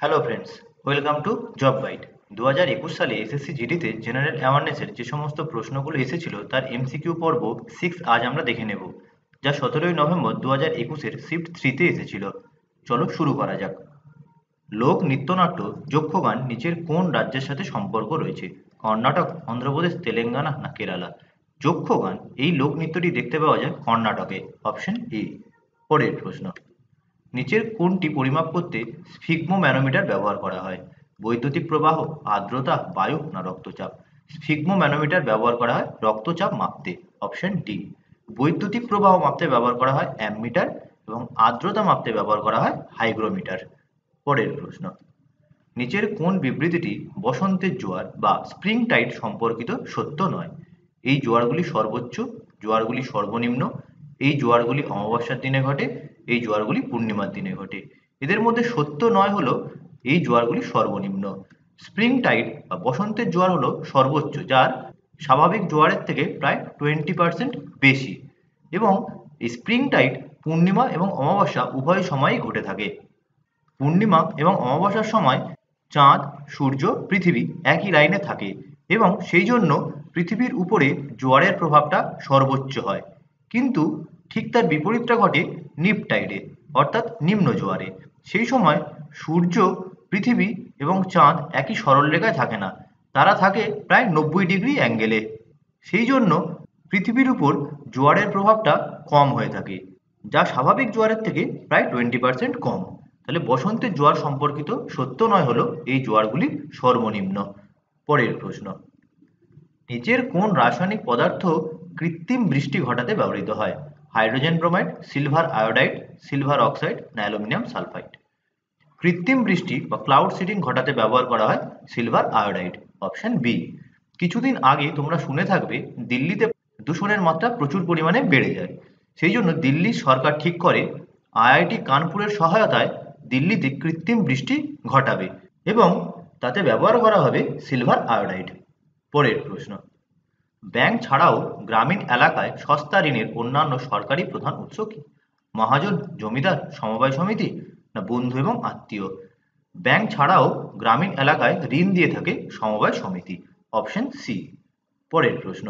Hello friends, welcome to job guide. 2021 সালে SSC জিডিতে general অ্যাওয়ারনেসের যে সমস্ত প্রশ্নগুলো এসেছিল তার এমসিকিউ পর্ব 6 আজ আমরা দেখে নেব, যা 17ই নভেম্বর 2021-এর শিফট 3-তে এসেছিল। চলো শুরু করা যাক। লোক নৃত্যনাট্য যক্ষগান নিচের কোন রাজ্যের সাথে সম্পর্ক রয়েছে? কর্ণাটক, অন্ধ্রপ্রদেশ, তেলেঙ্গানা না কেরালা? যক্ষগান এই লোকনৃত্যটি দেখতে পাওয়া যায় কর্ণাটকে। Option A. পরের প্রশ্ন, নিচের কোনটি পরিমাপ করতে স্ফিগমোম্যানোমিটার ব্যবহার করা হয়? বৈদ্যুতিক প্রবাহ, আর্দ্রতা, বায়ু না রক্তচাপ? স্ফিগমোম্যানোমিটার ব্যবহার করা হয় রক্তচাপ মাপতে। Option D. বৈদ্যুতিক প্রবাহ মাপতে ব্যবহার করা হয় অ্যামমিটার এবং আর্দ্রতা মাপতে ব্যবহার করা হয় হাইগ্রোমিটার। পরের প্রশ্ন, নিচের কোন বিবৃতিটি বসন্তের জোয়ার বা স্প্রিং টাইড সম্পর্কিত সত্য নয়? এই জোয়ারগুলি সর্বোচ্চ, জোয়ারগুলি সর্বনিম্ন, এই জোয়ারগুলি অমাবস্যার দিনে ঘটে, এই জোয়ারগুলি পূর্ণিমার দিনে ঘটে। এদের মধ্যে সত্য নয় হলো এই জোয়ারগুলি সর্বনিম্ন। স্প্রিং টাইড বা বসন্তের জোয়ার হলো সর্বোচ্চ, যার স্বাভাবিক জোয়ারের থেকে প্রায় 20% বেশি, এবং এই স্প্রিং টাইড পূর্ণিমা এবং অমাবস্যা উভয় সময়ই ঘটে থাকে। পূর্ণিমা এবং অমাবস্যার সময় চাঁদ, সূর্য, পৃথিবী একই লাইনে থাকে এবং সেই জন্য পৃথিবীর উপরে জোয়ারের প্রভাবটা সর্বোচ্চ হয়। কিন্তু ঠিক তার বিপরীতটা ঘটে নিপ টাইডে, অর্থাৎ নিম্ন জোয়ারে। সেই সময় সূর্য, পৃথিবী এবং চাঁদ একই সরলরেখায় থাকে না, তারা থাকে প্রায় 90 ডিগ্রি অ্যাঙ্গেলে। সেই জন্য পৃথিবীর উপর জোয়ারের প্রভাবটা কম হয়ে থাকে, যা স্বাভাবিক জোয়ারের থেকে প্রায় 20% কম। তাহলে বসন্তের জোয়ার সম্পর্কিত সত্য নয় হলো এই জোয়ারগুলি সর্বনিম্ন। পরের প্রশ্ন, নিচের কোন রাসায়নিক পদার্থ কৃত্রিম বৃষ্টি ঘটাতে ব্যবহৃত হয়? Hydrogen bromide, silver iodide, silver oxide না অ্যালুমিনিয়াম সালফাইড? কৃত্রিম বৃষ্টি বা ক্লাউড সিডিং ঘটাতে ব্যবহার করা হয় সিলভার আয়োডাইড। Option B. কিছুদিন আগে তোমরা শুনে থাকবে দিল্লিতে দূষণের মাত্রা প্রচুর পরিমাণে বেড়ে যায়। সেই জন্য দিল্লি সরকার ঠিক করে আইআইটি কানপুরের সহায়তায় দিল্লিতে কৃত্রিম বৃষ্টি ঘটাবে এবং তাতে ব্যবহার করা হবে সিলভার আয়োডাইড। পরের প্রশ্ন, ব্যাংক ছাড়াও গ্রামীণ এলাকায় সস্তা ঋণের অন্যান্য সরকারি প্রধান উৎস কি? মহাজন, জমিদার, সমবায় সমিতি না বন্ধু এবং আত্মীয়? ব্যাংক ছাড়াও গ্রামীণ এলাকায় ঋণ দিয়ে থাকে সমবায় সমিতি। Option C. পরের প্রশ্ন,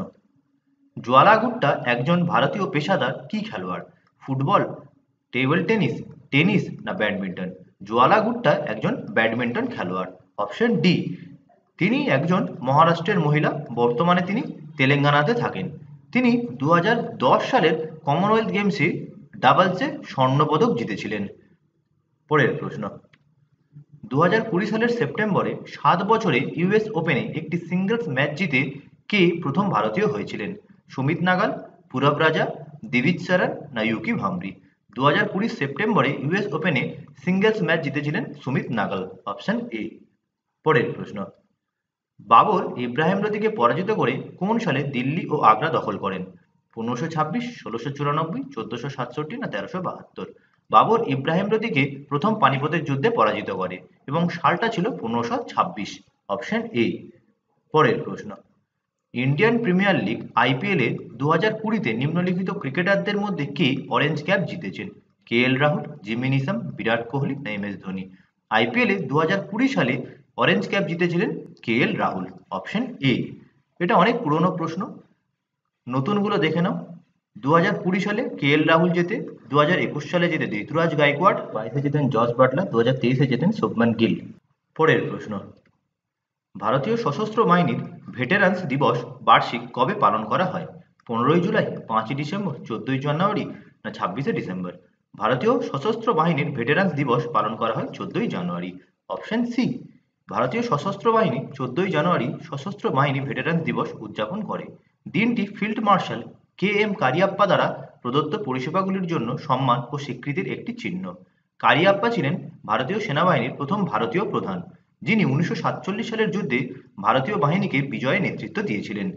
জ্বালা গুট্টা একজন ভারতীয় পেশাদার কি খেলোয়াড়? ফুটবল, টেবিল টেনিস, টেনিস না ব্যাডমিন্টন? জ্বালা গুট্টা একজন ব্যাডমিন্টন খেলোয়াড়। Option D. তিনি একজন মহারাষ্ট্রের মহিলা, বর্তমানে তিনি তেলেঙ্গানাতে থাকেন। তিনি 2010 সালের কমনওয়েলথ গেমসে ডাবলসে স্বর্ণপদক জিতেছিলেন। পরের প্রশ্ন, 2020 সালের সেপ্টেম্বরে 7 বছরে ইউএস ওপেনে একটি সিঙ্গলস ম্যাচ জিতে কে প্রথম ভারতীয় হয়েছিলেন? সুমিত নাগাল, পুরব রাজা, দিবিজ শরণ না ইউকি ভাম্রি? 2020 সেপ্টেম্বরে ইউএস ওপেনে সিঙ্গলস ম্যাচ জিতেছিলেন সুমিত নাগাল। Option A. পরের প্রশ্ন, বাবর ইব্রাহিম লোদিকে পরাজিত করে কোন সালে দিল্লি ও আগ্রা দখল করেন? 1526, 1694, 1467 না 1372? বাবর ইব্রাহিম লোদিকে প্রথম পানিপথের যুদ্ধে পরাজিত করে এবং সালটা ছিল 1526। Option A. পরের প্রশ্ন, ইন্ডিয়ান প্রিমিয়ার লিগ আইপিএল এ 2020-তে নিম্নলিখিত ক্রিকেটারদের মধ্যে কে অরেঞ্জ ক্যাপ জিতেছেন? কে এল রাহুল, জিমি নিসাম, বিরাট কোহলি না এম এস ধোনি? আইপিএল এ 2020 সালে অরেঞ্জ ক্যাপ জিতেছিলেন কে এল রাহুল। Option A. এটা অনেক পুরনো প্রশ্ন, নতুনগুলো দেখে নাও। 2020 সালে কে এল রাহুল জেতে, 2021 সালে জেতে ঋতুরাজ গাইকোয়াড়, 22-এ জেতেন জস বাটলার, 2023-এ জেতেন শুভমান গিল। পরের প্রশ্ন, ভারতীয় সশস্ত্র বাহিনীর ভেটেরান্স দিবস বার্ষিক কবে পালন করা হয়? 15ই জুলাই, 5ই ডিসেম্বর, 14ই জানুয়ারি না 26শে ডিসেম্বর? ভারতীয় সশস্ত্র বাহিনীর ভেটেরান্স দিবস পালন করা হয় 14ই জানুয়ারি। Option C. ভারতীয় সশস্ত্র বাহিনী 14ই জানুয়ারি সশস্ত্র বাহিনী ভেটেরান্স দিবস উদযাপন করে। দিনটি field marshal K M Cariappa দ্বারা প্রদত্ত পরিষেবাগুলির জন্য সম্মান ও স্বীকৃতির একটি চিহ্ন। কারিয়াপ্পা ছিলেন ভারতীয় সেনাবাহিনীর প্রথম ভারতীয় প্রধান, যিনি 1947 সালের যুদ্ধে ভারতীয় বাহিনীকে বিজয়ে নেতৃত্ব দিয়েছিলেন।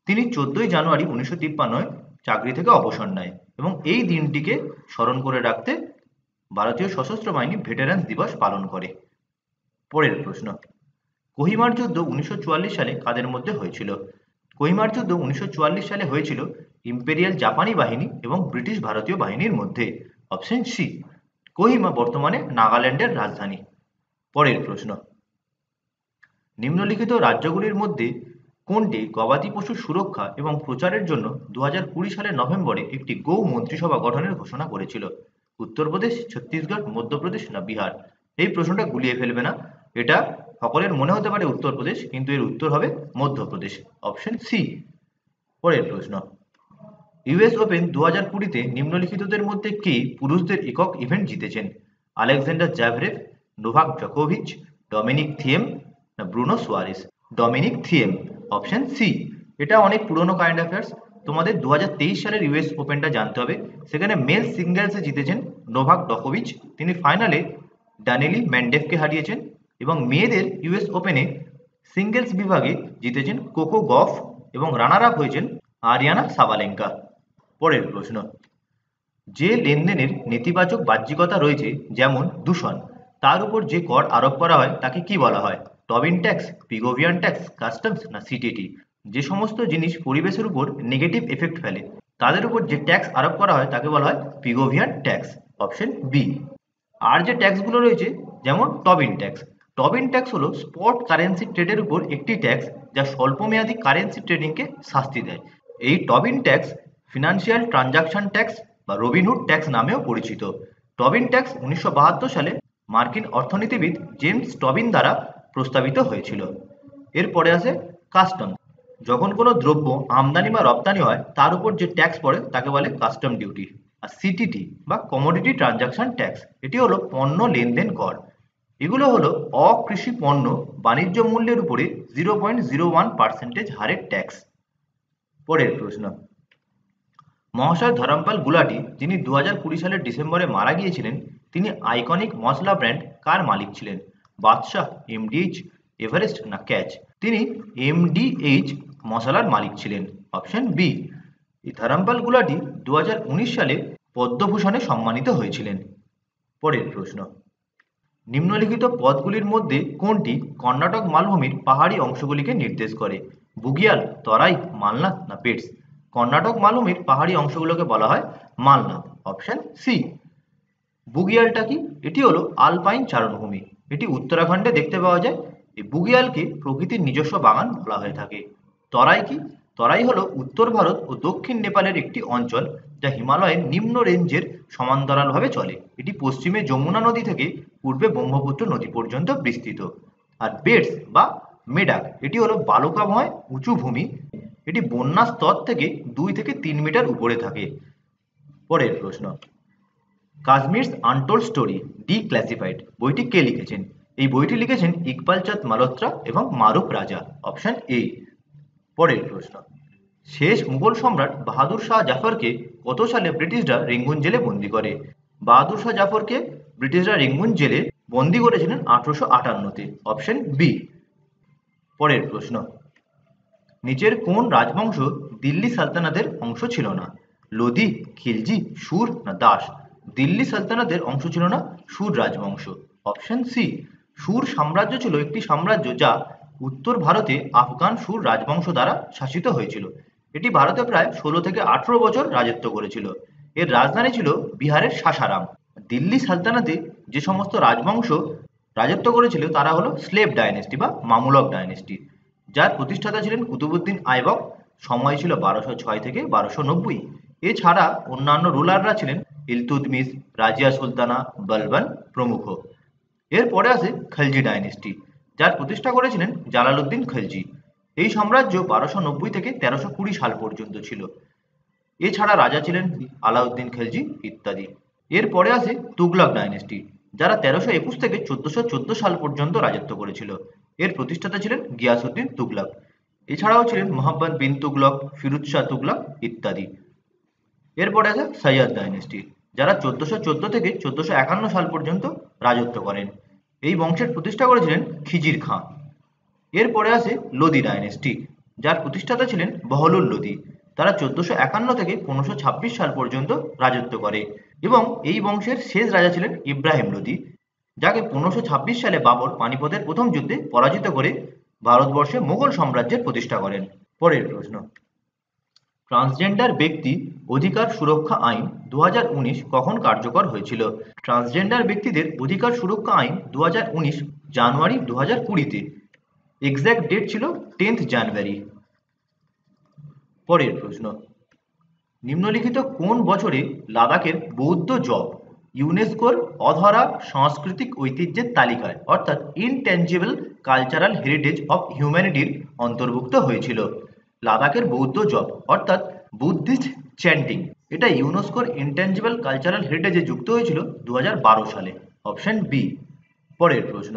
তিনি 14ই জানুয়ারি 1953 চাকরি থেকে অবসর নেয় এবং এই দিনটিকে স্মরণ করে রাখতে ভারতীয় সশস্ত্র বাহিনী ভেটেরান্স দিবস পালন করে। পরের প্রশ্ন, কোহিমার যুদ্ধ 1944 সালে কাদের মধ্যে হয়েছিল? কোহিমার যুদ্ধ 1944 সালে হয়েছিল ইম্পেরিয়াল জাপানি বাহিনী এবং ব্রিটিশ ভারতীয় বাহিনীর মধ্যে। Option C. কোহিমা বর্তমানে নাগাল্যান্ডের রাজধানী। পরের প্রশ্ন, নিম্নলিখিত রাজ্যগুলির মধ্যে কোনটি গবাদি পশুর সুরক্ষা এবং প্রচারের জন্য 2020 সালের নভেম্বরে একটি গৌ মন্ত্রিসভা গঠনের ঘোষণা করেছিল? উত্তরপ্রদেশ, ছত্তিশগড়, মধ্যপ্রদেশ না বিহার? এই প্রশ্নটা গুলিয়ে ফেলবে না, এটা সকলের মনে হতে পারে উত্তরপ্রদেশ, কিন্তু এর উত্তর হবে মধ্যপ্রদেশ, অপশন সি। পরের প্রশ্ন, ইউএস ওপেন 2020-তে নিম্নলিখিতদের মধ্যে কে পুরুষদের একক ইভেন্ট জিতেছেন? আলেকজান্ডার জ্যাভরেভ, নোভাক জোকোভিচ, ডমিনিক থিয়েম না Bruno Soares? Dominic Thiem, option C. এটা অনেক পুরনো কারেন্ট অ্যাফেয়ার্স, তোমাদের 2023 সালের ইউএস ওপেনটা জানতে হবে। সেখানে মেল সিঙ্গেলসে জিতেছেন নোভাক জোকোভিচ, তিনি ফাইনালে ড্যানিলি মেন্ডেভকে হারিয়েছেন। এবং মেয়েদের ইউএস ওপেনে সিঙ্গেলস বিভাগে জিতেছেন কোকো গফ এবং রানার আপ হয়েছেন আরিয়ানা সাবালেঙ্কা। পরের প্রশ্ন, যে লেনদেনের নেতিবাচক বাহ্যিকতা রয়েছে, যেমন দূষণ, তার উপর যে কর আরোপ করা হয় তাকে কি বলা হয়? টবিন ট্যাক্স, পিগোভিয়ান ট্যাক্স, কাস্টমস না সিটিটি? যে সমস্ত জিনিস পরিবেশের উপর নেগেটিভ এফেক্ট ফেলে তাদের উপর যে ট্যাক্স আরোপ করা হয় তাকে বলা হয় পিগোভিয়ান ট্যাক্স, অপশন বি। আর যে ট্যাক্সগুলো রয়েছে, যেমন টবিন ট্যাক্স, টবিন ট্যাক্স হলো স্পট কারেন্সি ট্রেডের উপর একটি ট্যাক্স যা স্বল্পমেয়াদী কারেন্সি ট্রেডিংকে শাস্তি দেয়। এই Tobin tax financial transaction tax বা রবিনহুড ট্যাক্স নামেও পরিচিত। টবিন ট্যাক্স 1972 সালে মার্কিন অর্থনীতিবিদ জেমস টবিন দ্বারা প্রস্তাবিত হয়েছিল। এরপরে আসে কাস্টম, যখন কোনো দ্রব্য আমদানি বা রপ্তানি হয় তার উপর যে ট্যাক্স পড়ে তাকে বলে কাস্টম ডিউটি। আর সিটিটি বা কমোডিটি ট্রানজাকশন ট্যাক্স, এটি হলো পণ্য লেনদেন কর। এগুলো হলো অকৃষি পণ্য বাণিজ্য মূল্যের উপরে 0.01% হারের ট্যাক্স। পরের প্রশ্ন, মহাশয় ধরমপাল গুলাটি, যিনি 2020 সালের ডিসেম্বরে মারা গিয়েছিলেন, তিনি আইকনিক মশলা ব্র্যান্ড কার মালিক ছিলেন? বাদশাহ, এমডিএইচ, এভারেস্ট না ক্যাচ? তিনি এমডিএইচ মশলার মালিক ছিলেন, অপশন বি। এই ধরমপাল গুলাটি 2019 সালে পদ্মভূষণে সম্মানিত হয়েছিলেন। পরের প্রশ্ন, নিম্নলিখিত পদগুলির মধ্যে কোনটি কর্ণাটক মালভূমির পাহাড়ি অংশগুলিকে নির্দেশ করে? বুগিয়াল, তরাই, মালনাথ না পেটস? কর্ণাটক মালভূমির পাহাড়ি অংশগুলোকে বলা হয় মালনাথ, অপশন সি। বুগিয়ালটা কি? এটি হলো আলপাইন চারণভূমি, এটি উত্তরাখণ্ডে দেখতে পাওয়া যায়। এই বুগিয়ালকে প্রকৃতির নিজস্ব বাগান বলা হয়ে থাকে। তরাই কি? তরাই হলো উত্তর ভারত ও দক্ষিণ নেপালের একটি অঞ্চল যা হিমালয়ের নিম্ন রেঞ্জের সমান্তরালভাবে চলে। এটি পশ্চিমে যমুনা নদী থেকে পূর্বে ব্রহ্মপুত্র নদী পর্যন্ত বিস্তৃত। আর বেটস বা মেডাক, এটি হলো বালুকাময় উঁচু ভূমি, এটি বন্যার স্তর থেকে 2 থেকে 3 মিটার উপরে থাকে। পরের প্রশ্ন, কাশ্মীরস আনটোল্ড স্টোরি ডিক্লাসিফাইড বইটি কে লিখেছেন? এই বইটি লিখেছেন ইকবাল চাঁদ মালহোত্রা এবং মারুফ রাজা, অপশন এ। পরের প্রশ্ন, শেষ মুঘল সম্রাট বাহাদুর শাহ জাফরকে কত সালে ব্রিটিশরা রেঙ্গুন জেলে বন্দী করে? বাহাদুর শাহ জাফরকে ব্রিটিশরা রেঙ্গুন জেলে বন্দী করেছিলেন 1858-তে, অপশন বি। পরের প্রশ্ন, নিচের কোন রাজবংশ দিল্লি সালতানাতের অংশ ছিল না? লোদি, খিলজি, সুর না দাস? দিল্লি সালতানাতের অংশ ছিল না সুর রাজবংশ, অপশন সি। সুর সাম্রাজ্য ছিল একটি সাম্রাজ্য যা উত্তর ভারতে আফগান সুর রাজবংশ দ্বারা শাসিত হয়েছিল। এটি ভারতে প্রায় 16 থেকে 18 বছর রাজত্ব করেছিল। এর রাজধানী ছিল বিহারের সাসারাম। দিল্লি সালতানাতে যে সমস্ত রাজবংশ রাজত্ব করেছিল তারা হলো স্লেভ ডাইনেস্টি বা মামলক ডাইনেস্টি, যার প্রতিষ্ঠাতা ছিলেন কুতুবুদ্দিন আইবক। সময় ছিল 1206 থেকে 1290। এছাড়া অন্যান্য রুলাররা ছিলেন ইলতুৎমিশ, রাজিয়া সুলতানা, বলবন প্রমুখ। এরপরে আসে খলজি ডাইনেস্টি, যার প্রতিষ্ঠা করেছিলেন জালালউদ্দিন খলজি। এই সাম্রাজ্য 1290 থেকে 1320 সাল পর্যন্ত ছিল। এছাড়া রাজা ছিলেন আলাউদ্দিন খলজি ইত্যাদি। এরপরে আসে তুগলক ডাইনেস্টি, যারা 1321 থেকে 1414 সাল পর্যন্ত রাজত্ব করেছিল। এর প্রতিষ্ঠাতা ছিলেন গিয়াসউদ্দিন তুগলক। এছাড়াও ছিলেন মোহাম্মদ বিন তুগলক, ফিরোজ শাহ তুগলক ইত্যাদি। এরপরে আছে সৈয়দ ডাইনেস্টি, যারা 1414 থেকে 1451 সাল পর্যন্ত রাজত্ব করেন। এই বংশের প্রতিষ্ঠা করেছিলেন খিজির খাঁ। এরপরে আসে লোদি ডাইনেস্টি, যার প্রতিষ্ঠাতা ছিলেন বহলুল লোদি। তারা 1451 থেকে 1526 সাল পর্যন্ত রাজত্ব করে এবং এই বংশের শেষ রাজা ছিলেন ইব্রাহিম লোদি, যাকে 1526 সালে বাবর পানিপথের প্রথম যুদ্ধে পরাজিত করে ভারতবর্ষে মুঘল সাম্রাজ্যের প্রতিষ্ঠা করেন। পরের প্রশ্ন, ট্রান্সজেন্ডার ব্যক্তি অধিকার সুরক্ষা আইন 2019 কখন কার্যকর হয়েছিল? ট্রান্সজেন্ডার ব্যক্তিদের অধিকার সুরক্ষা আইন 2019 জানুয়ারি 2020-তে। এক্সাক্ট ডেট ছিল 10th জানুয়ারি। পরের প্রশ্ন, নিম্নলিখিত কোন বছরে লাদাখের বৌদ্ধ জপ ইউনেস্কোর অধরা সাংস্কৃতিক ঐতিহ্যের তালিকায় অর্থাৎ ইনট্যাঞ্জিবল কালচারাল হেরিটেজ অফ হিউম্যানিটির অন্তর্ভুক্ত হয়েছিল? লাদাখের বৌদ্ধ জপ অর্থাৎ বুদ্ধিস্ট চ্যান্টিং এটা ইউনেস্কোর ইনট্যাঞ্জিবল কালচারাল হেরিটেজে যুক্ত হয়েছিল 2012 সালে। Option B. পরের প্রশ্ন,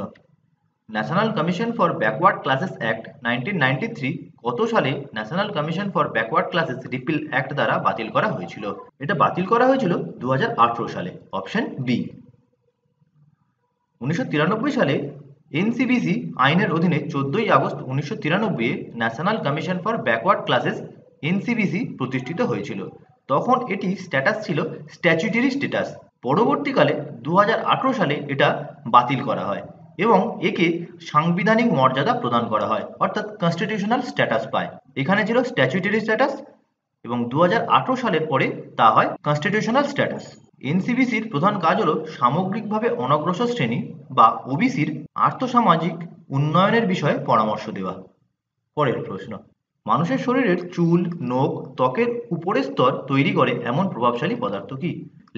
national commission for backward classes act 1993 কত সালে national commission for backward classes repeal act দ্বারা বাতিল করা হয়েছিল? এটা বাতিল করা হয়েছিল 2018 সালে। Option B. 1993 সালে এনসিবিসি আইনের অধীনে 14ই আগস্ট 1993-এ National commission for backward Classes NCBC প্রতিষ্ঠিত হয়েছিল। তখন এটি স্ট্যাটাস ছিল স্ট্যাচুটরি স্ট্যাটাস। পরবর্তীকালে 2018 সালে এটা বাতিল করা হয় এবং একে সাংবিধানিক মর্যাদা প্রদান করা হয় অর্থাৎ কনস্টিটিউশনাল স্ট্যাটাস পায়। এখানে ছিল স্ট্যাচুটরি স্ট্যাটাস এবং 2018 সালের পরে তা হয় কনস্টিটিউশনাল স্ট্যাটাস। এনসিবিসির প্রধান কাজ হলো সামগ্রিকভাবে অনগ্রসর শ্রেণী বা ওবিসির আর্থসামাজিক উন্নয়নের বিষয়ে পরামর্শ দেওয়া। পরের প্রশ্ন, মানুষের শরীরের চুল, নখ, ত্বকের উপরের স্তর তৈরি করে এমন প্রভাবশালী পদার্থ কি?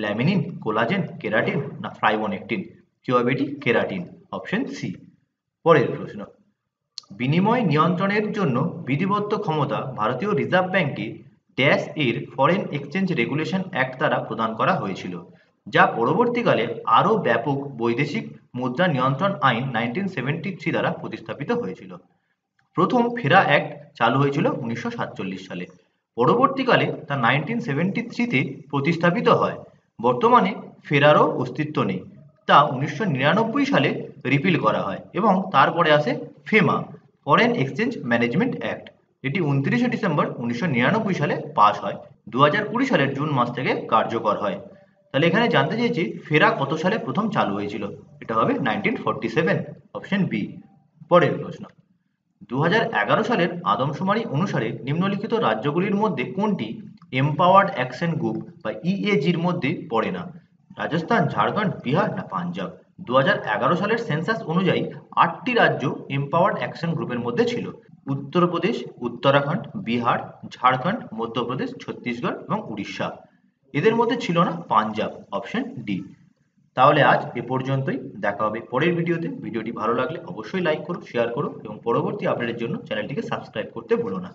ল্যামিনিন, কোলাজেন, কেরাটিন না ফাইব্রোনেকটিন? কি হবে এটি? কেরাটিন। Option C. পরের প্রশ্ন, বিনিময় নিয়ন্ত্রণের জন্য বিধিবদ্ধ ক্ষমতা ভারতীয় রিজার্ভ ব্যাংকে ড্যাশ এর ফরেন এক্সচেঞ্জ রেগুলেশন অ্যাক্ট দ্বারা প্রদান করা হয়েছিল, যা পরবর্তীকালে আরও ব্যাপক বৈদেশিক মুদ্রা নিয়ন্ত্রণ আইন 1973 দ্বারা প্রতিস্থাপিত হয়েছিল। প্রথম ফেরা অ্যাক্ট চালু হয়েছিল 1947 সালে। পরবর্তীকালে তা 1973-তে প্রতিস্থাপিত হয়। বর্তমানে ফেরারও অস্তিত্ব নেই। তা 1999 সালে রিপিল করা হয় এবং তারপরে আসে FEMA, foreign exchange management act. এটি 29শে ডিসেম্বর 1999 সালে পাস হয়। 2020 সালের জুন মাস থেকে কার্যকর হয়। তাহলে এখানে জানতে চেয়েছি ফেরা কত সালে প্রথম চালু হয়েছিল? এটা হবে 1947। Option B. পরের প্রশ্ন, 2011 সালের আদমশুমারি অনুসারে নিম্নলিখিত রাজ্যগুলির মধ্যে কোনটি এম্পাওয়ার্ড অ্যাকশন গ্রুপ বা ইএজির মধ্যে পড়ে না? রাজস্থান, ঝাড়খণ্ড, বিহার না পাঞ্জাব? 2011 সালের সেন্সাস অনুযায়ী 8টি রাজ্য এম্পাওয়ার্ড অ্যাকশন গ্রুপের মধ্যে ছিল। উত্তরপ্রদেশ, উত্তরাখণ্ড, বিহার, ঝাড়খণ্ড, মধ্যপ্রদেশ, ছত্তিশগড় এবং উড়িষ্যা। এদের মধ্যে ছিল না পাঞ্জাব। Option D. তাহলে আজ এ পর্যন্তই। দেখা হবে পরের ভিডিওতে। ভিডিওটি ভালো লাগলে অবশ্যই লাইক করো, শেয়ার করো এবং পরবর্তী আপডেটের জন্য চ্যানেলটিকে সাবস্ক্রাইব করতে ভুলো না।